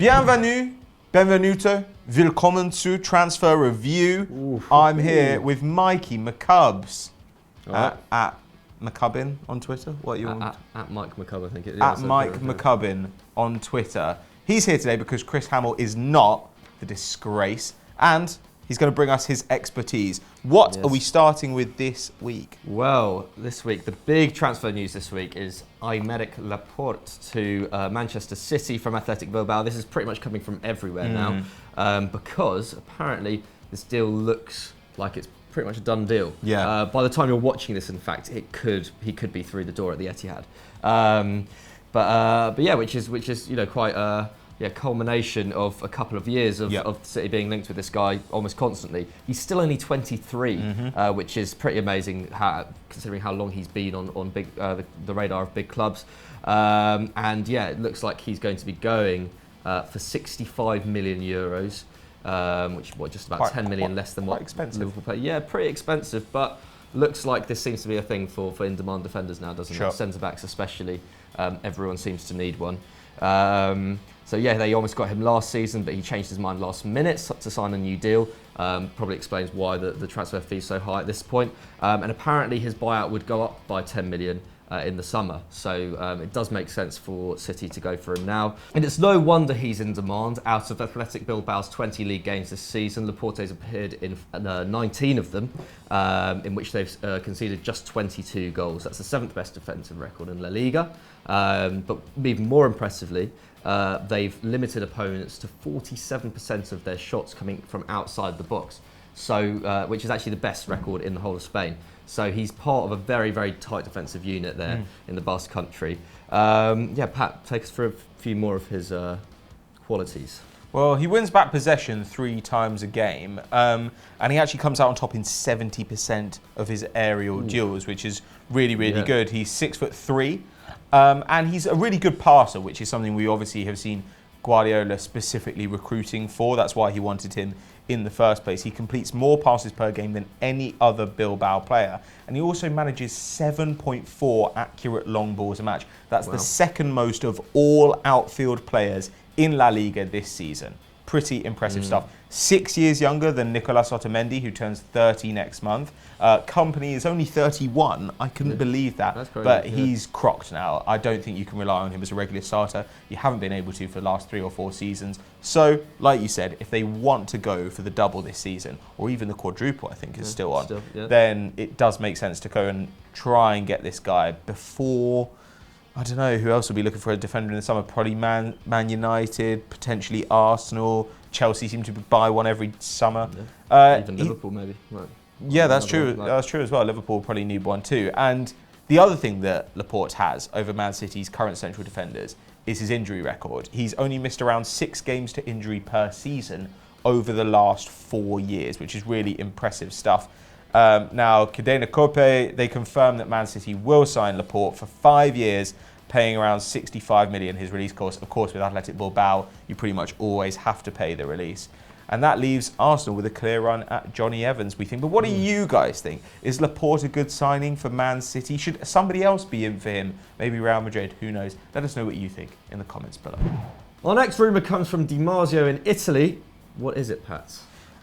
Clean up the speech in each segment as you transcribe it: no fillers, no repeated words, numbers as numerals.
Bienvenue, benvenuto, willkommen zu Transfer Review. I'm here with Mikey McCubbs at McCubbin on Twitter. What you want? At Mike McCubb, I think it is. At Mike McCubbin on Twitter. He's here today because Chris Hamill is not the disgrace, and he's going to bring us his expertise. What are we starting with this week? Well, this week, the big transfer news this week is Aymeric Laporte to Manchester City from Athletic Bilbao. This is pretty much coming from everywhere now, because apparently this deal looks like it's pretty much a done deal. Yeah. By the time you're watching this, in fact, he could be through the door at the Etihad. But yeah, which is quite culmination of a couple of years of City being linked with this guy almost constantly. He's still only 23, which is pretty amazing considering how long he's been on the radar of big clubs. And yeah, it looks like he's going to be going for 65 million euros, which is just about 10 million less than what Liverpool pay. Yeah, pretty expensive, but looks like this seems to be a thing for in-demand defenders now, doesn't it? Centre-backs especially. Everyone seems to need one. So yeah, they almost got him last season, but he changed his mind last minute to sign a new deal. Probably explains why the transfer fee is so high at this point. And apparently his buyout would go up by 10 million in the summer. So it does make sense for City to go for him now. And it's no wonder he's in demand. Out of Athletic Bilbao's 20 league games this season, Laporte's appeared in 19 of them, in which they've conceded just 22 goals. That's the 7th best defensive record in La Liga. But even more impressively, they've limited opponents to 47% of their shots coming from outside the box, so which is actually the best record in the whole of Spain. So he's part of a very, very tight defensive unit there in the Basque Country. Yeah, Pat, take us through a few more of his qualities. Well, he wins back possession 3 times a game, and he actually comes out on top in 70% of his aerial duels, which is really, really good. He's 6'3". And he's a really good passer, which is something we obviously have seen Guardiola specifically recruiting for. That's why he wanted him in the first place. He completes more passes per game than any other Bilbao player. And he also manages 7.4 accurate long balls a match. That's the second most of all outfield players in La Liga this season. Pretty impressive stuff. 6 years younger than Nicolas Otamendi, who turns 30 next month. Company is only 31. I couldn't believe that. That's crazy, but he's crocked now. I don't think you can rely on him as a regular starter. You haven't been able to for the last 3 or 4 seasons. So, like you said, if they want to go for the double this season, or even the quadruple, I think is still on, then it does make sense to go and try and get this guy before... I don't know, who else will be looking for a defender in the summer? Probably Man United, potentially Arsenal. Chelsea seem to buy one every summer. Even Liverpool, maybe. Right. Yeah, that's true. That's true as well. Liverpool probably need one too. And the other thing that Laporte has over Man City's current central defenders is his injury record. He's only missed around 6 games to injury per season over the last 4 years, which is really impressive stuff. Now, Cadena Cope, they confirmed that Man City will sign Laporte for 5 years, paying around 65 million his release cost. Of course, with Athletic Bilbao, you pretty much always have to pay the release. And that leaves Arsenal with a clear run at Johnny Evans, we think. But what do you guys think? Is Laporte a good signing for Man City? Should somebody else be in for him? Maybe Real Madrid, who knows? Let us know what you think in the comments below. Our next rumour comes from Di Marzio in Italy. What is it, Pat?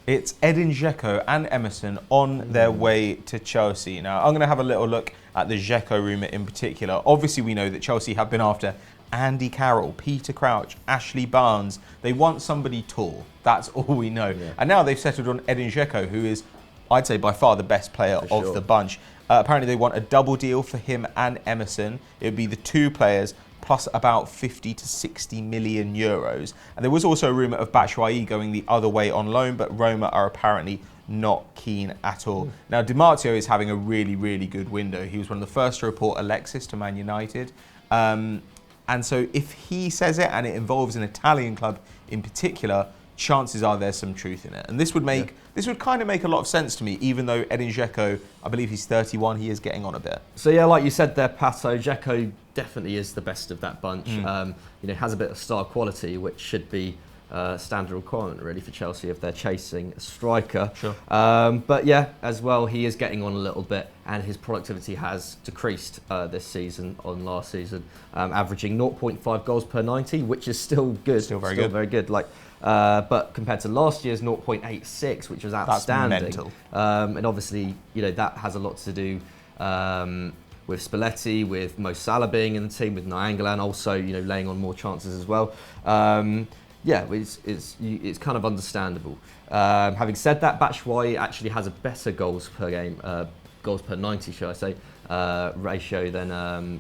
It's Edin Dzeko and Emerson on their way to Chelsea. Now, I'm going to have a little look at the Dzeko rumour in particular. Obviously, we know that Chelsea have been after Andy Carroll, Peter Crouch, Ashley Barnes. They want somebody tall. That's all we know. Yeah. And now they've settled on Edin Dzeko, who is, I'd say, by far the best player of the bunch. Apparently, they want a double deal for him and Emerson. It would be the 2 players plus about 50 to 60 million euros. And there was also a rumour of Batshuayi going the other way on loan, but Roma are apparently not keen at all. Now, Di Marzio is having a really, really good window. He was one of the first to report Alexis to Man United. And so if he says it and it involves an Italian club in particular, chances are there's some truth in it. And this would make this would kind of make a lot of sense to me, even though Edin Dzeko, I believe he's 31, he is getting on a bit. So yeah, like you said there, Pato, Dzeko definitely is the best of that bunch. Has a bit of star quality, which should be standard requirement really for Chelsea if they're chasing a striker. Sure. But yeah, as well, he is getting on a little bit, and his productivity has decreased this season on last season, averaging 0.5 goals per 90, which is still good. Still very good. Like, but compared to last year's 0.86, which was outstanding. That's mental. And obviously, that has a lot to do with Spalletti, with Mo Salah being in the team, with Nainggolan also, laying on more chances as well. It's kind of understandable. Having said that, Batshuayi actually has a better goals per game, goals per 90, should I say, ratio than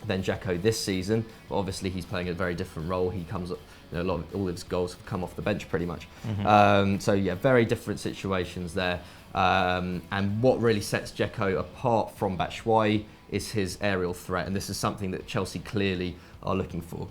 Dzeko this season. But obviously, he's playing a very different role. He comes up, all of his goals have come off the bench pretty much. Very different situations there. And what really sets Dzeko apart from Batshuayi is his aerial threat, and this is something that Chelsea clearly are looking for.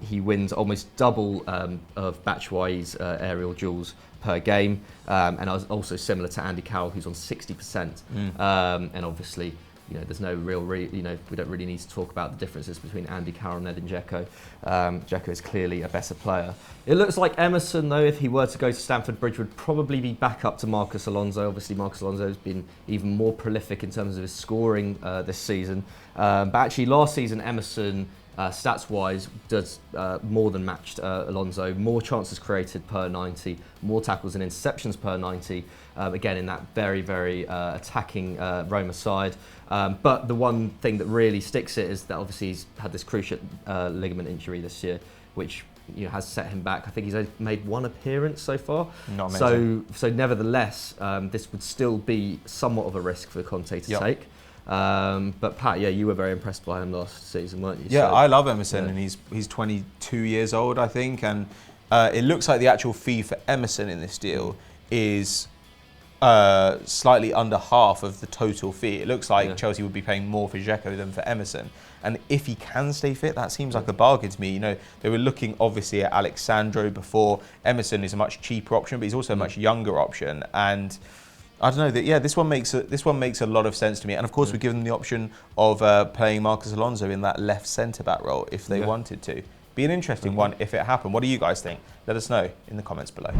He wins almost double of Batshuayi's aerial duels per game, and also similar to Andy Carroll, who's on 60%. And obviously, there's no real, we don't really need to talk about the differences between Andy Carroll and Edin Dzeko. Dzeko is clearly a better player. It looks like Emerson, though, if he were to go to Stamford Bridge, would probably be back up to Marcus Alonso. Obviously, Marcus Alonso has been even more prolific in terms of his scoring this season. But actually, last season, Emerson, stats-wise, does more than matched Alonso. More chances created per 90, more tackles and interceptions per 90. Again, in that very, very attacking Roma side. But the one thing that really sticks it is that obviously he's had this cruciate ligament injury this year, which has set him back. I think he's made one appearance so far. Not amazing. So nevertheless, this would still be somewhat of a risk for Conte to take. But Pat, you were very impressed by him last season, weren't you? Yeah, I love Emerson, and he's 22 years old, I think, and it looks like the actual fee for Emerson in this deal is slightly under half of the total fee. It looks like Chelsea would be paying more for Dzeko than for Emerson, and if he can stay fit, that seems like a bargain to me. They were looking obviously at Alexandro before. Emerson is a much cheaper option, but he's also a much younger option, and I don't know. This one makes a lot of sense to me. And of course, we've given them the option of playing Marcus Alonso in that left centre back role if they wanted to. Be an interesting one if it happened. What do you guys think? Let us know in the comments below.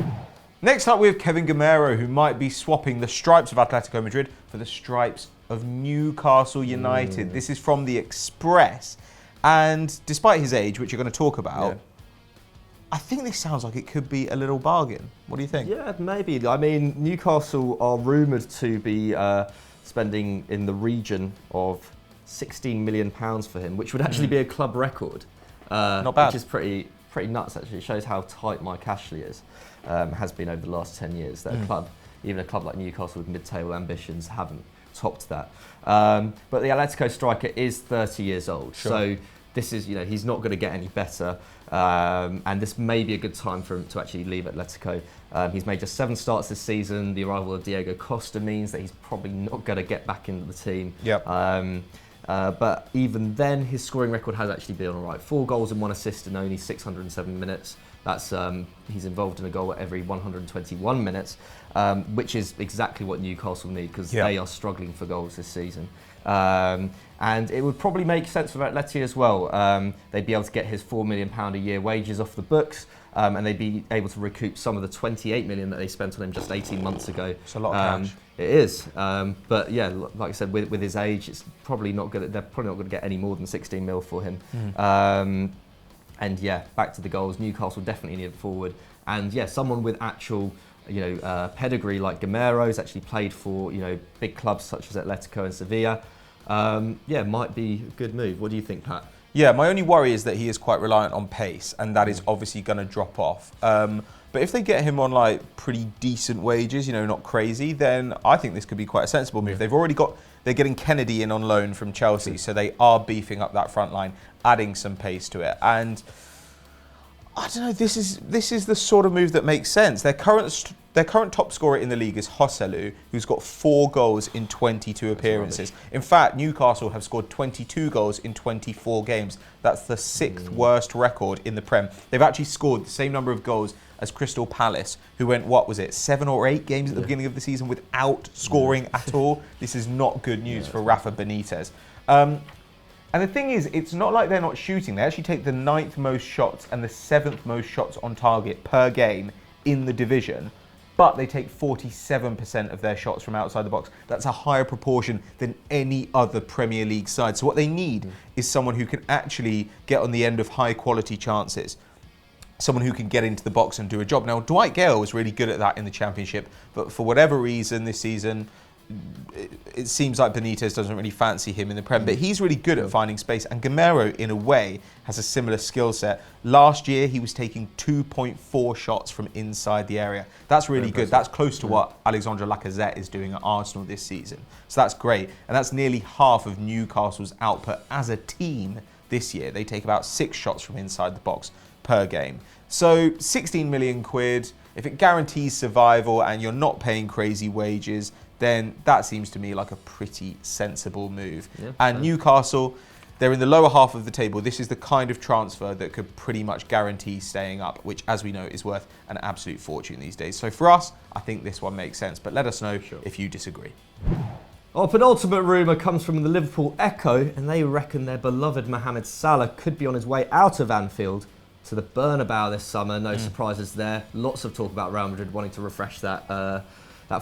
Next up, we have Kevin Gameiro, who might be swapping the stripes of Atletico Madrid for the stripes of Newcastle United. This is from the Express, and despite his age, which you're going to talk about. I think this sounds like it could be a little bargain. What do you think? Yeah, maybe. I mean, Newcastle are rumoured to be spending in the region of £16 million for him, which would actually be a club record. Not bad. Which is pretty nuts, actually. It shows how tight Mike Ashley is, has been over the last 10 years. That even a club like Newcastle with mid-table ambitions haven't topped that. But the Atletico striker is 30 years old. Sure. So this is, he's not going to get any better. And this may be a good time for him to actually leave Atletico. He's made just 7 starts this season. The arrival of Diego Costa means that he's probably not going to get back into the team. But even then, his scoring record has actually been all right. 4 goals and 1 assist in only 607 minutes. That's he's involved in a goal at every 121 minutes, which is exactly what Newcastle need because they are struggling for goals this season. And it would probably make sense for Atleti as well. They'd be able to get his £4 million a year wages off the books, and they'd be able to recoup some of the £28 million that they spent on him just 18 months ago. It's a lot of cash. It is, but yeah, like I said, with his age, it's probably not good. They're probably not going to get any more than 16 mil for him. And yeah, back to the goals. Newcastle definitely need a forward, and yeah, someone with actual pedigree like Gameiro's actually played for big clubs such as Atletico and Sevilla. Might be a good move. What do you think, Pat? Yeah, my only worry is that he is quite reliant on pace, and that is obviously going to drop off. But if they get him on pretty decent wages, not crazy, then I think this could be quite a sensible move. They're getting Kennedy in on loan from Chelsea, so they are beefing up that front line, adding some pace to it. And I don't know, this is the sort of move that makes sense. Their current top scorer in the league is Joselu, who's got 4 goals in 22 appearances. In fact, Newcastle have scored 22 goals in 24 games. That's the 6th worst record in the Prem. They've actually scored the same number of goals as Crystal Palace, who went, 7 or 8 games at the beginning of the season without scoring at all. This is not good news for Rafa Benitez. And the thing is, it's not like they're not shooting. They actually take the 9th most shots and the 7th most shots on target per game in the division, but they take 47% of their shots from outside the box. That's a higher proportion than any other Premier League side. So what they need is someone who can actually get on the end of high quality chances. Someone who can get into the box and do a job. Now, Dwight Gale was really good at that in the Championship, but for whatever reason this season, it seems like Benitez doesn't really fancy him in the Prem, but he's really good at finding space. And Gameiro, in a way, has a similar skill set. Last year, he was taking 2.4 shots from inside the area. That's really good. That's close to what Alexandre Lacazette is doing at Arsenal this season. So that's great. And that's nearly half of Newcastle's output as a team this year. They take about 6 shots from inside the box per game. So 16 million quid, if it guarantees survival and you're not paying crazy wages, then that seems to me like a pretty sensible move. Yeah, and Newcastle, they're in the lower half of the table. This is the kind of transfer that could pretty much guarantee staying up, which, as we know, is worth an absolute fortune these days. So for us, I think this one makes sense, but let us know if you disagree. Our penultimate rumour comes from the Liverpool Echo, and they reckon their beloved Mohamed Salah could be on his way out of Anfield to the Bernabeu this summer. No surprises there. Lots of talk about Real Madrid wanting to refresh that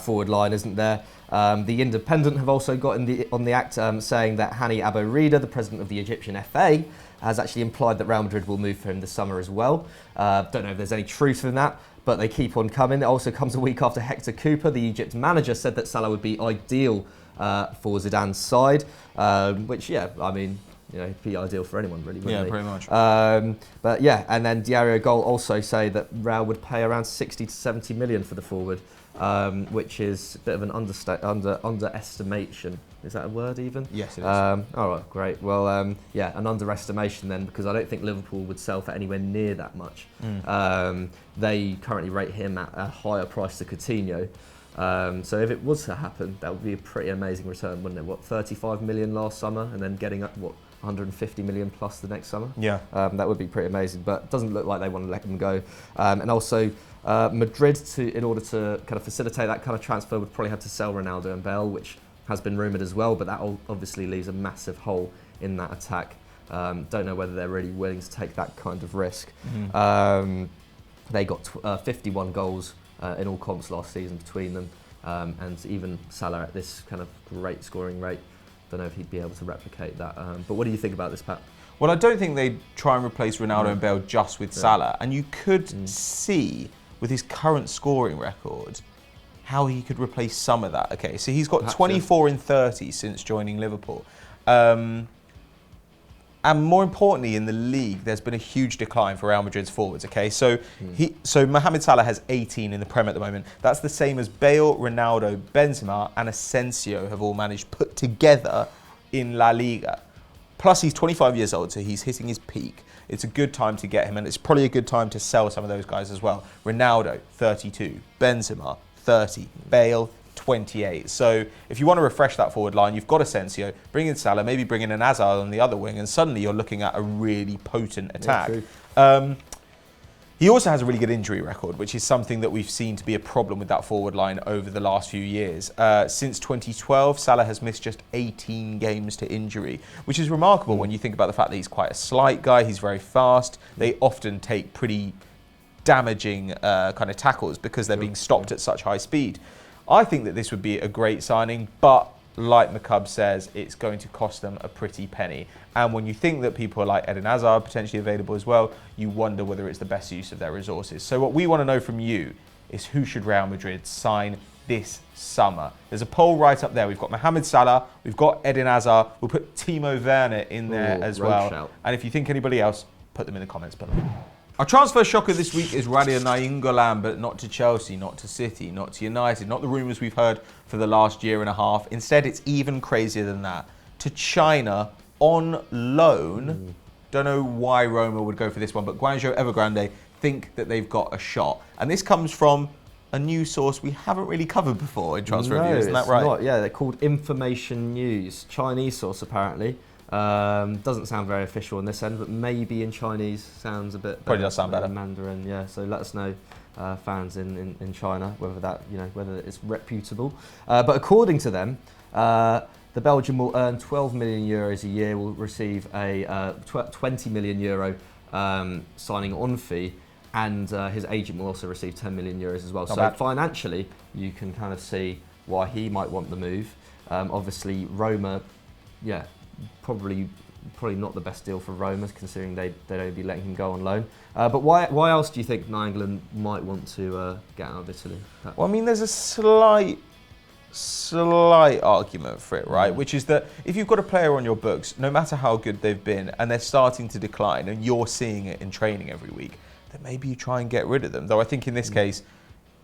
forward line, isn't there? The Independent have also got on the act saying that Hani Abu-Rida, the president of the Egyptian FA, has actually implied that Real Madrid will move for him this summer as well. Don't know if there's any truth in that, but they keep on coming. It also comes a week after Hector Cooper, the Egypt manager, said that Salah would be ideal for Zidane's side, which, yeah, I mean, you know, it'd be ideal for anyone, really, wouldn't Yeah, he? pretty much. But yeah, and then Diario Gol also say that Real would pay around 60 to 70 million for the forward, which is a bit of an underestimation. Is that a word even? Yes, it is. All right, great. Well, yeah, an underestimation then, because I don't think Liverpool would sell for anywhere near that much. They currently rate him at a higher price to Coutinho. So if it was to happen, that would be a pretty amazing return, wouldn't it? What, 35 million last summer, and then getting up, what, 150 million plus the next summer? Yeah. That would be pretty amazing, but it doesn't look like they want to let them go. And also, Madrid, in order to kind of facilitate that kind of transfer, would probably have to sell Ronaldo and Bale, which has been rumoured as well, but that obviously leaves a massive hole in that attack. Don't know whether they're really willing to take that kind of risk. They got 51 goals in all comps last season between them, and even Salah at this kind of great scoring rate. Don't know if he'd be able to replicate that. But what do you think about this, Pat? Well, I don't think they'd try and replace Ronaldo and Bale just with Salah. And you could see, with his current scoring record, how he could replace some of that. Okay, so he's got perhaps 24 in 30 since joining Liverpool. And more importantly, in the league, there's been a huge decline for Real Madrid's forwards. Okay, so Mohamed Salah has 18 in the Prem at the moment. That's the same as Bale, Ronaldo, Benzema, and Asensio have all managed put together in La Liga. Plus, he's 25 years old, so he's hitting his peak. It's a good time to get him, and it's probably a good time to sell some of those guys as well. Ronaldo, 32. Benzema, 30. Bale, 28. So if you want to refresh that forward line, you've got Asensio, bring in Salah, maybe bring in an Hazard on the other wing, and suddenly you're looking at a really potent attack. He also has a really good injury record, which is something that we've seen to be a problem with that forward line over the last few years. Since 2012, Salah has missed just 18 games to injury, which is remarkable when you think about the fact that he's quite a slight guy, he's very fast. They often take pretty damaging kind of tackles because they're being stopped at such high speed. I think that this would be a great signing, but like McCubb says, it's going to cost them a pretty penny. And when you think that people like Eden Hazard potentially available as well, you wonder whether it's the best use of their resources. So what we want to know from you is, who should Real Madrid sign this summer? There's a poll right up there. We've got Mohamed Salah, we've got Eden Hazard, we'll put Timo Werner in there as well. Shout. And if you think anybody else, put them in the comments below. Our transfer shocker this week is Radia Nainggolan, but not to Chelsea, not to City, not to United, not the rumours we've heard for the last year and a half. Instead, it's even crazier than that. To China, on loan. Don't know why Roma would go for this one, but Guangzhou Evergrande think that they've got a shot. And this comes from a news source we haven't really covered before in transfer review, isn't that right? Not. Yeah, they're called Information News. Chinese source, apparently. Doesn't sound very official on this end, but maybe in Chinese sounds a bit better. Probably does sound better. Mandarin, yeah. So let us know, fans in China, whether that, whether it's reputable. But according to them, The Belgian will earn 12 million euros a year, will receive a 20 million euro signing on fee, and his agent will also receive 10 million euros as well. So financially, you can kind of see why he might want the move. Obviously, Roma, probably not the best deal for Roma, considering they'd only be letting him go on loan. But why else do you think Nainggolan might want to get out of Italy? Well, I mean, there's a slight argument for it, right? Which is that if you've got a player on your books, no matter how good they've been, and they're starting to decline, and you're seeing it in training every week, then maybe you try and get rid of them. Though I think in this case,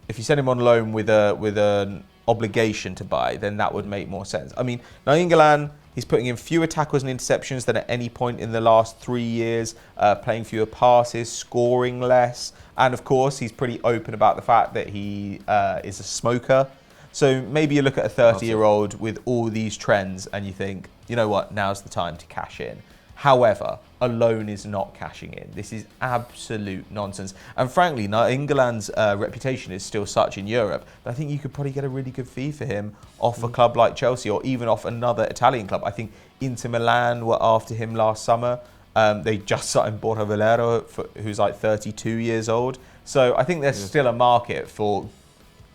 if you send him on loan with an obligation to buy, then that would make more sense. I mean, Nainggolan, he's putting in fewer tackles and interceptions than at any point in the last 3 years, playing fewer passes, scoring less, and of course, he's pretty open about the fact that he is a smoker. So maybe you look at a 30-year-old with all these trends and you think, you know what, now's the time to cash in. However, a loan is not cashing in. This is absolute nonsense. And frankly, Nainggolan's reputation is still such in Europe that I think you could probably get a really good fee for him off a club like Chelsea or even off another Italian club. I think Inter Milan were after him last summer. They just signed Borja Valero, who's like 32 years old. So I think there's still a market for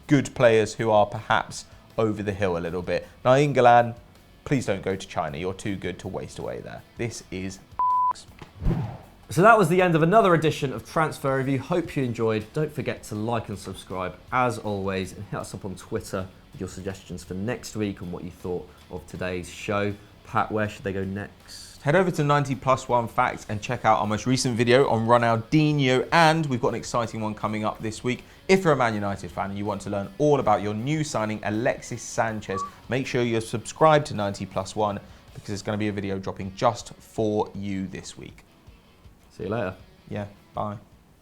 good players who are perhaps over the hill a little bit. Nainggolan, please don't go to China. You're too good to waste away there. This is So that was the end of another edition of Transfer Review. Hope you enjoyed. Don't forget to like and subscribe as always, and hit us up on Twitter with your suggestions for next week and what you thought of today's show. Pat, where should they go next? Head over to 90+1 Facts and check out our most recent video on Ronaldinho, and we've got an exciting one coming up this week. If you're a Man United fan and you want to learn all about your new signing, Alexis Sanchez, make sure you're subscribed to 90+1 because there's going to be a video dropping just for you this week. See you later. Yeah, bye.